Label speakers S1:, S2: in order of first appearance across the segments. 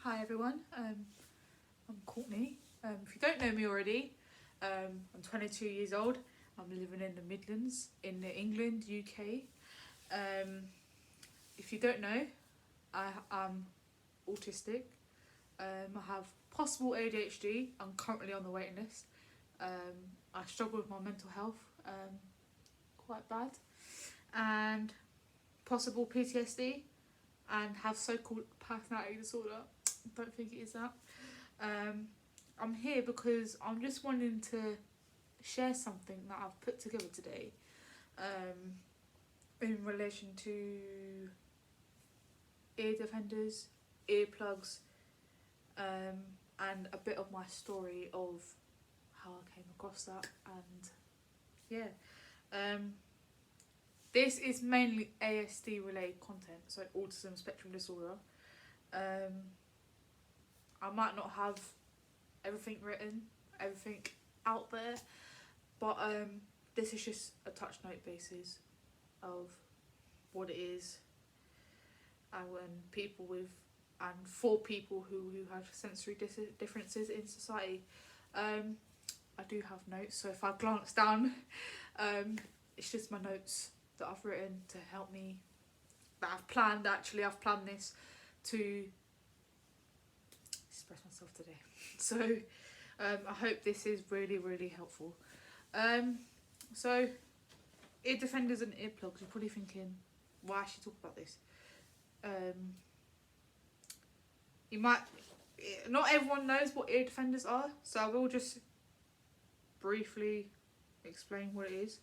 S1: Hi everyone, I'm Courtney. If you don't know me already, I'm 22 years old. I'm living in the Midlands in England, UK. If you don't know, I'm autistic. I have possible ADHD. I'm currently on the waiting list. I struggle with my mental health quite bad, and possible PTSD, and have so-called personality disorder. Don't think it is that. I'm here because I'm just wanting to share something that I've put together today in relation to ear defenders, earplugs, and a bit of my story of how I came across that. And yeah, this is mainly ASD related content, so autism spectrum disorder. I might not have everything written, everything out there, but this is just a touch note basis of what it is, and when people with, and for people who have sensory differences in society. I do have notes, so if I glance down, it's just my notes that I've written to help me, that I've planned. Actually, I've planned this to express myself today. So I hope this is really, really helpful. So ear defenders and earplugs, you're probably thinking, why should I talk about this? You might, not everyone knows what ear defenders are, so I will just briefly explain what it is.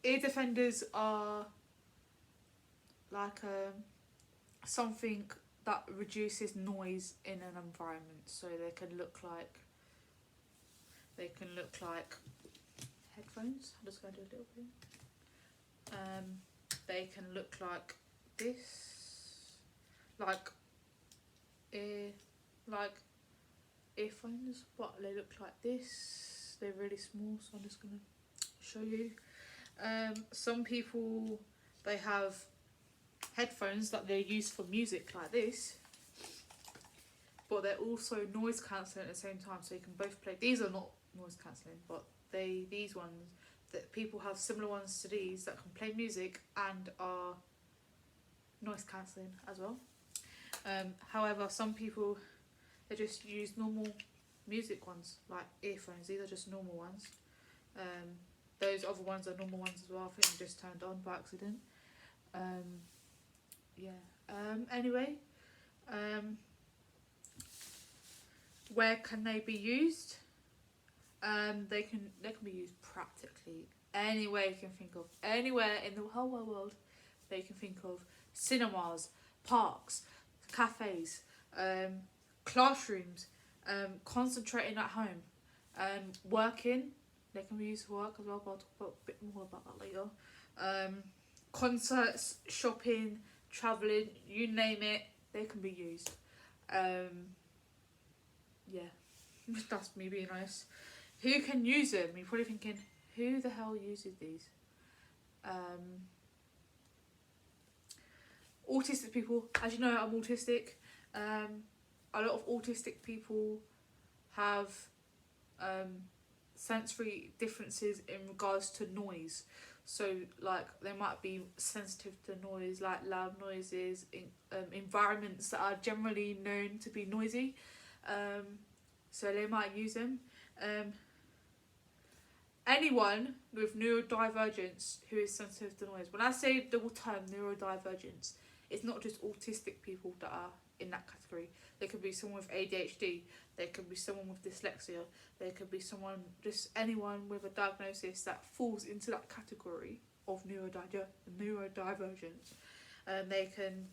S1: Ear defenders are like something that reduces noise in an environment. So they can look like headphones. I'm just going to do a little bit. They can look like this, like earphones, but they look like this. They're really small, so I'm just going to show you. Some people, they have headphones that they use for music like this, but they're also noise cancelling at the same time, so you can both play. These are not noise cancelling, but these ones, that people have similar ones to these that can play music and are noise cancelling as well. However, some people, they just use normal music ones like earphones. These are just normal ones. Those other ones are normal ones as well. I think they just turned on by accident. Anyway, where can they be used? They can be used practically anywhere you can think of. Anywhere in the whole wide world that you can think of. Cinemas, parks, cafes, classrooms, concentrating at home, working. They can be used for work as well, but I'll talk about a bit more about that later. Concerts, shopping, travelling, you name it, they can be used. That's me being honest. Who can use them? You're probably thinking, who the hell uses these? Autistic people. As you know, I'm autistic. A lot of autistic people have sensory differences in regards to noise. So like they might be sensitive to noise, like loud noises, in environments that are generally known to be noisy. So they might use them. Anyone with neurodivergence who is sensitive to noise. When I say the term neurodivergence, it's not just autistic people that are in that category. There could be someone with ADHD, there could be someone with dyslexia, there could be someone, just anyone with a diagnosis that falls into that category of neurodivergence. They can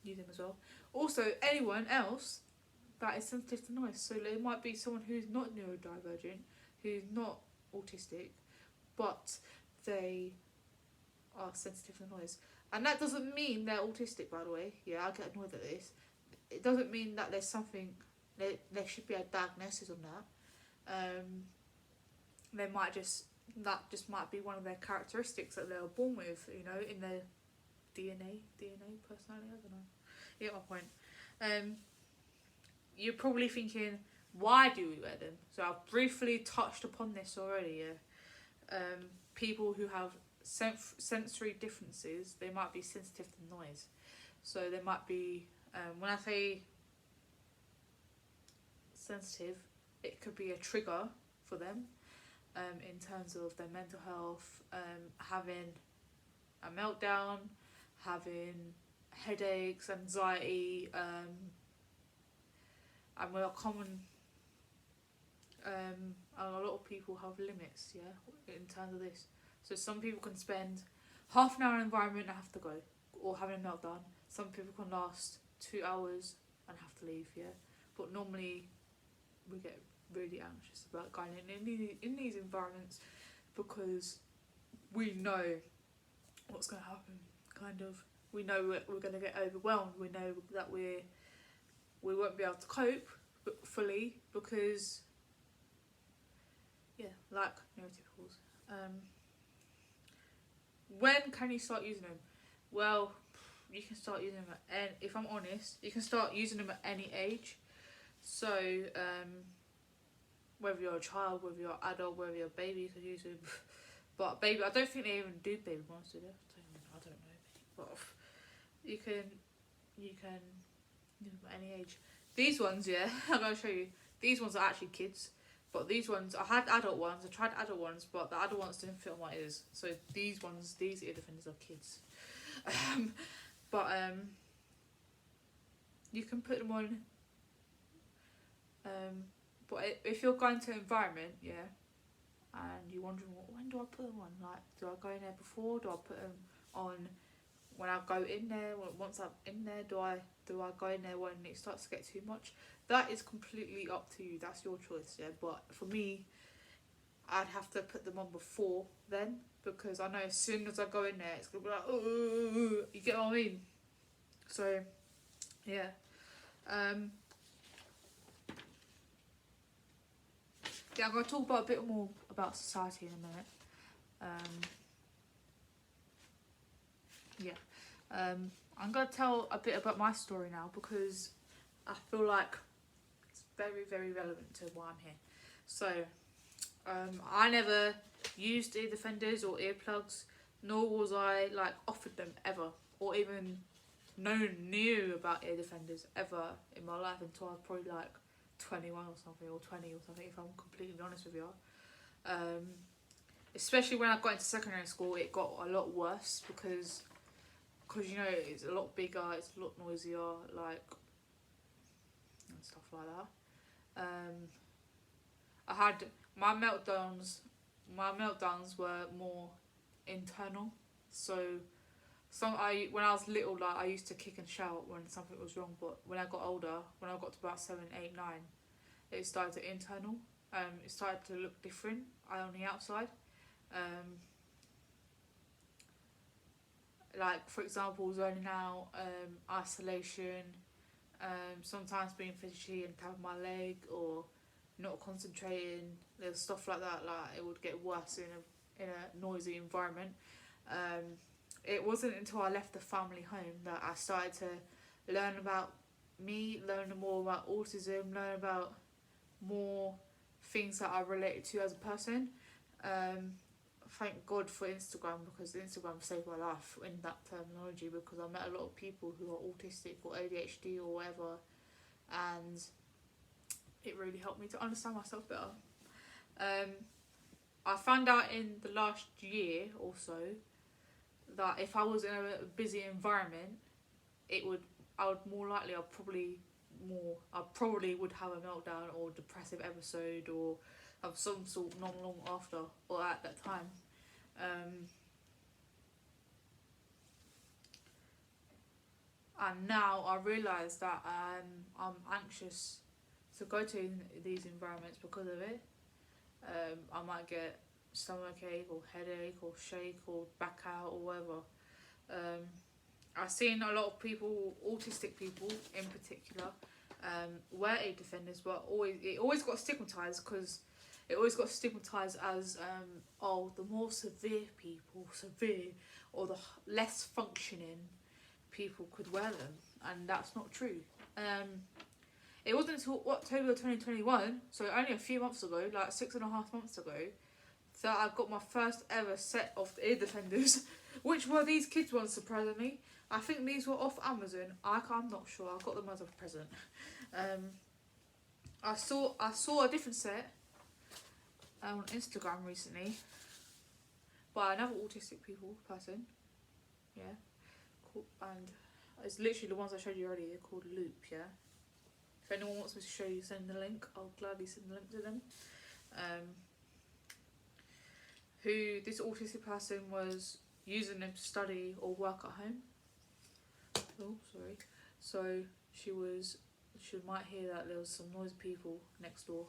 S1: use them as well. Also, anyone else that is sensitive to noise. So there might be someone who's not neurodivergent, who's not autistic, but they are sensitive to noise. And that doesn't mean they're autistic, by the way. Yeah, I get annoyed at this. It doesn't mean that there's something, there should be a diagnosis on that. That just might be one of their characteristics that they were born with, you know, in their DNA personality, I don't know. You get my point. You're probably thinking, why do we wear them? So I've briefly touched upon this already. Yeah. People who have sensory differences, they might be sensitive to noise. So they might be, when I say sensitive, it could be a trigger for them in terms of their mental health, having a meltdown, having headaches, anxiety, and we're common. A lot of people have limits, yeah, in terms of this. So some people can spend half an hour in an environment and have to go, or having a meltdown. Some people can last 2 hours and have to leave, yeah. But normally, we get really anxious about going in these environments because we know what's going to happen. Kind of, we know we're going to get overwhelmed. We know that we won't be able to cope fully because, yeah, like neurotypicals. When can you start using them? Well, you can start using them at if I'm honest, you can start using them at any age. So, whether you're a child, whether you're an adult, whether you're a baby, you can use them. But baby, I don't think they even do baby ones, do they? I don't know. But you can use them at any age. These ones, yeah, I'm going to show you. These ones are actually kids. But these ones, I had adult ones, I tried adult ones, but the adult ones didn't fit on my ears. So these ear defenders are kids. You can put them on. But if you're going to an environment, yeah, and you're wondering, when do I put them on? Like, do I go in there before? Do I put them on when I go in there? Once I'm in there, do I go in there when it starts to get too much? That is completely up to you. That's your choice, yeah. But for me, I'd have to put them on before then, because I know as soon as I go in there, it's gonna be like, oh, you get what I mean? So, yeah. Yeah, I'm going to talk about a bit more about society in a minute. I'm going to tell a bit about my story now because I feel like it's very, very relevant to why I'm here. So, I never used ear defenders or earplugs, nor was I like offered them ever, or even knew about ear defenders ever in my life until I was probably like 21 or something, or 20 or something, if I'm completely honest with you. Especially when I got into secondary school, it got a lot worse because you know, it's a lot bigger, it's a lot noisier, like, and stuff like that. I had my meltdowns were more internal. So when I was little, like, I used to kick and shout when something was wrong, but when I got older, when I got to about 7, 8, 9, it started to internal. It started to look different on the outside. Like, for example, zoning out, isolation, sometimes being fidgety and tapping my leg, or not concentrating, there's stuff like that. Like, it would get worse in a noisy environment. It wasn't until I left the family home that I started to learn about me, learn more about autism, learn about more things that I related to as a person. Thank God for Instagram, because Instagram saved my life in that terminology, because I met a lot of people who are autistic or ADHD or whatever, and it really helped me to understand myself better. I found out in the last year or so that if I was in a busy environment, I probably would have a meltdown or depressive episode or of some sort not long after or at that time. And now I realise that I'm anxious to go to these environments because of it. I might get stomachache or headache or shake or back out or whatever. I've seen a lot of people, autistic people in particular, wear ear defenders, but it always got stigmatised, because it always got stigmatised as the more severe people, or the less functioning, people could wear them, and that's not true. It wasn't until October 2021, so only a few months ago, like 6.5 months ago, that I got my first ever set of ear defenders, which were these kids ones, surprisingly. I think these were off Amazon. I'm not sure. I got them as a present. I saw a different set on Instagram recently by another autistic person. Yeah, cool. And it's literally the ones I showed you earlier. They're called Loop. Yeah. If anyone wants me to show you, send the link. I'll gladly send the link to them. Who this autistic person was using them to study or work at home. Oh, sorry. So she might hear that there was some noisy people next door.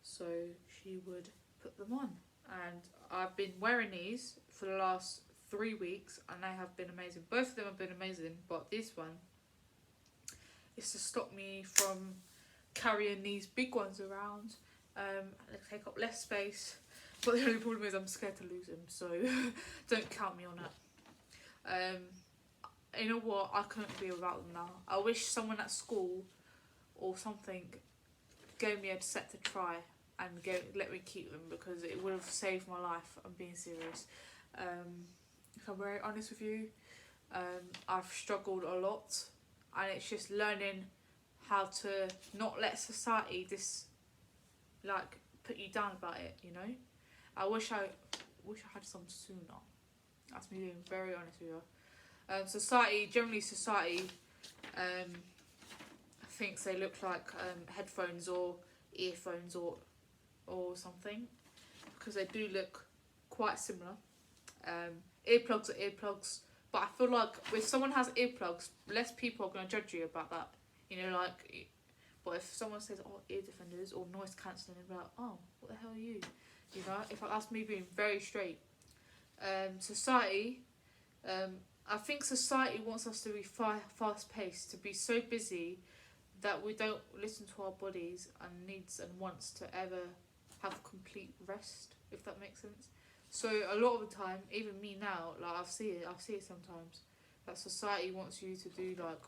S1: So she would put them on. And I've been wearing these for the last 3 weeks and they have been amazing. Both of them have been amazing, but this one is to stop me from carrying these big ones around. They take up less space. But the only problem is I'm scared to lose them, so don't count me on that. You know what? I couldn't be without them now. I wish someone at school or something gave me a set to try and let me keep them, because it would have saved my life. I'm being serious. If I'm very honest with you, I've struggled a lot, and it's just learning how to not let society put you down about it, you know. I wish I had some sooner. That's me being very honest with you. Society thinks they look like headphones or earphones or something, because they do look quite similar. Earplugs are earplugs, but I feel like if someone has earplugs, less people are going to judge you about that. You know, like, but if someone says, oh, ear defenders or noise cancelling, they're like, oh, what the hell are you? You know, if that's me being very straight. Society, I think society wants us to be fast paced, to be so busy that we don't listen to our bodies and needs and wants to ever have complete rest, if that makes sense. So a lot of the time, even me now, like I see it sometimes, that society wants you to do like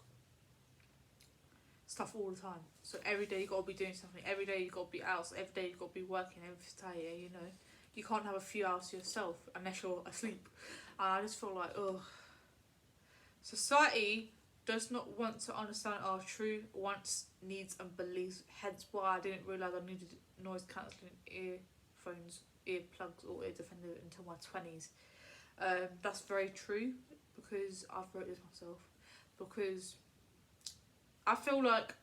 S1: stuff all the time. So every day you gotta be doing something. Every day you gotta be out. So every day you gotta be working. Every day, you know, you can't have a few hours to yourself unless you're asleep. And I just feel like, ugh. Society does not want to understand our true wants, needs, and beliefs. Hence why I didn't realise I needed noise cancelling earphones, earplugs, or ear defenders until my 20s. That's very true, because I've wrote this myself. Because I feel like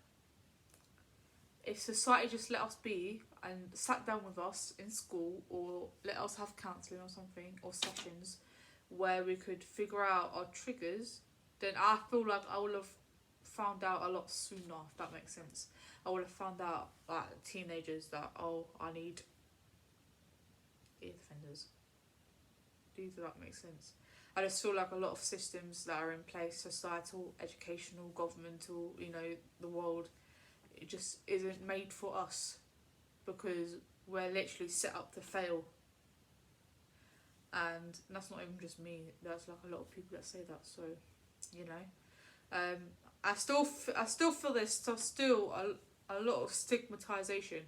S1: if society just let us be and sat down with us in school, or let us have counselling or something, or sessions where we could figure out our triggers, then I feel like I would have found out a lot sooner, if that makes sense. I would have found out, like, teenagers that, oh, I need ear defenders. Does that make sense? I just feel like a lot of systems that are in place, societal, educational, governmental, you know, the world, it just isn't made for us, because we're literally set up to fail. And that's not even just me, that's like a lot of people that say that. So, you know, I still feel there's still a lot of stigmatization.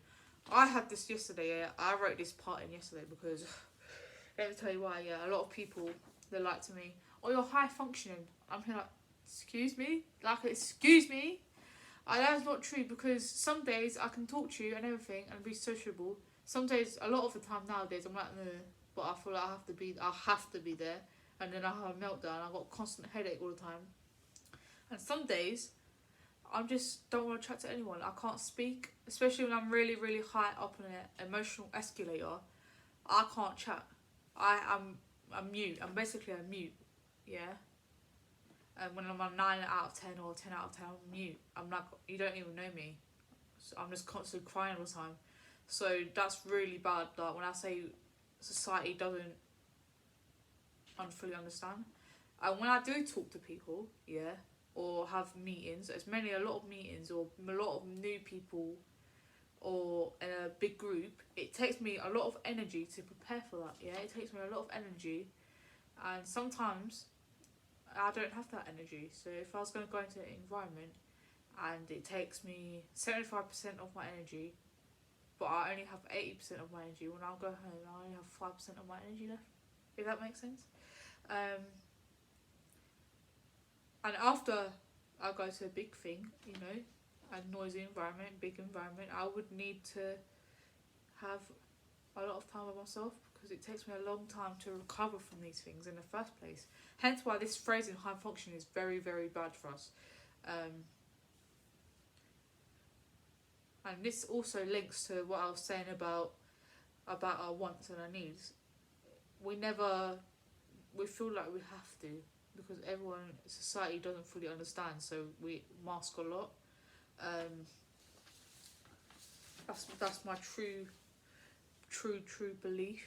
S1: I had this yesterday. Yeah, I wrote this part in yesterday because let me tell you why. Yeah, a lot of people, they're like to me, oh, you're high functioning. I'm here like, excuse me, and that's not true, because some days I can talk to you and everything and be sociable. Some days, a lot of the time nowadays, I'm like, but I feel like I have to be there, and then I have a meltdown. I've got a constant headache all the time. And some days, I just don't want to chat to anyone. I can't speak, especially when I'm really, really high up on an emotional escalator. I can't chat. I'm mute. I'm basically a mute, yeah. And when I'm a 9 out of 10 or 10 out of 10, I'm mute. I'm like, you don't even know me. So I'm just constantly crying all the time. So that's really bad. Like, when I say society doesn't fully understand. And when I do talk to people, yeah, or have meetings, it's mainly a lot of meetings or a lot of new people, or in a big group, it takes me a lot of energy to prepare for that, yeah. It takes me a lot of energy, and sometimes I don't have that energy. So if I was going to go into an environment and it takes me 75% of my energy, but I only have 80% of my energy, when I go home I only have 5% of my energy left, if that makes sense. And after I go to a big thing, you know, a noisy environment, big environment, I would need to have a lot of time by myself, because it takes me a long time to recover from these things in the first place. Hence why this phrase in high function is very, very bad for us. And this also links to what I was saying about our wants and our needs. We feel like we have to, because society doesn't fully understand, so we mask a lot. That's my true belief.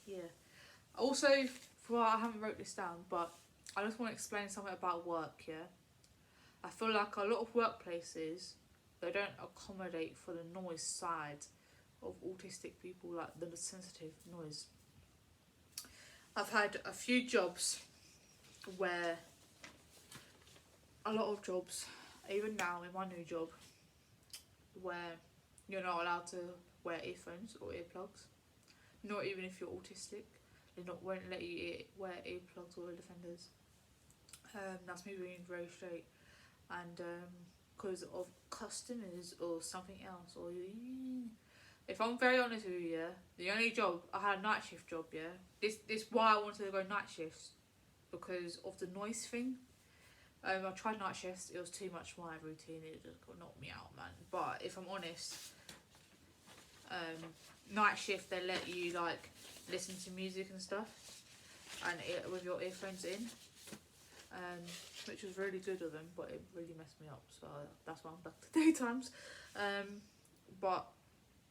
S1: Yeah. Also, I haven't wrote this down, but I just want to explain something about work. Yeah. I feel like a lot of workplaces, they don't accommodate for the noise side of autistic people, like the sensitive noise. I've had a few jobs where, a lot of jobs, even now in my new job, where you're not allowed to wear earphones or earplugs, not even if you're autistic. They won't let you wear earplugs or defenders. That's me being very straight. And because of customers or something else, or if I'm very honest with you, yeah, the only job I had, a night shift job, yeah. This why I wanted to go night shifts, because of the noise thing. I tried night shifts, it was too much for my routine, it just knocked me out, man. But if I'm honest, night shift, they let you like listen to music and stuff, and with your earphones in, which was really good of them, but it really messed me up, so that's why I'm back to daytimes. But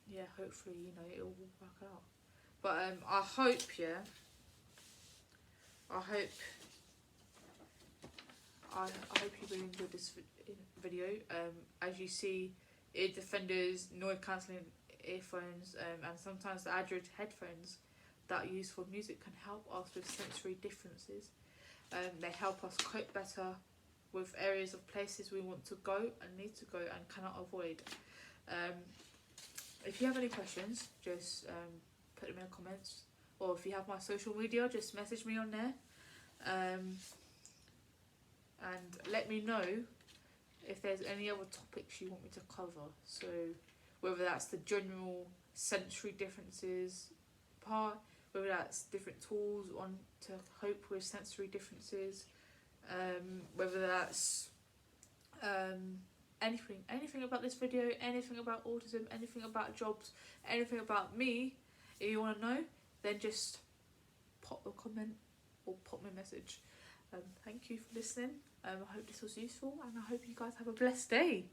S1: yeah, hopefully, you know, it'll work out. But I hope, yeah, I hope you really enjoyed this video. As you see, ear defenders, noise cancelling earphones, and sometimes the Android headphones that are used for music can help us with sensory differences. They help us cope better with areas of places we want to go and need to go and cannot avoid. If you have any questions, just put them in the comments, or if you have my social media, just message me on there. And let me know if there's any other topics you want me to cover. So whether that's the general sensory differences part, whether that's different tools on to cope with sensory differences, whether that's anything about this video, anything about autism, anything about jobs, anything about me. If you want to know, then just pop a comment or pop me a message. Thank you for listening. I hope this was useful, and I hope you guys have a blessed day.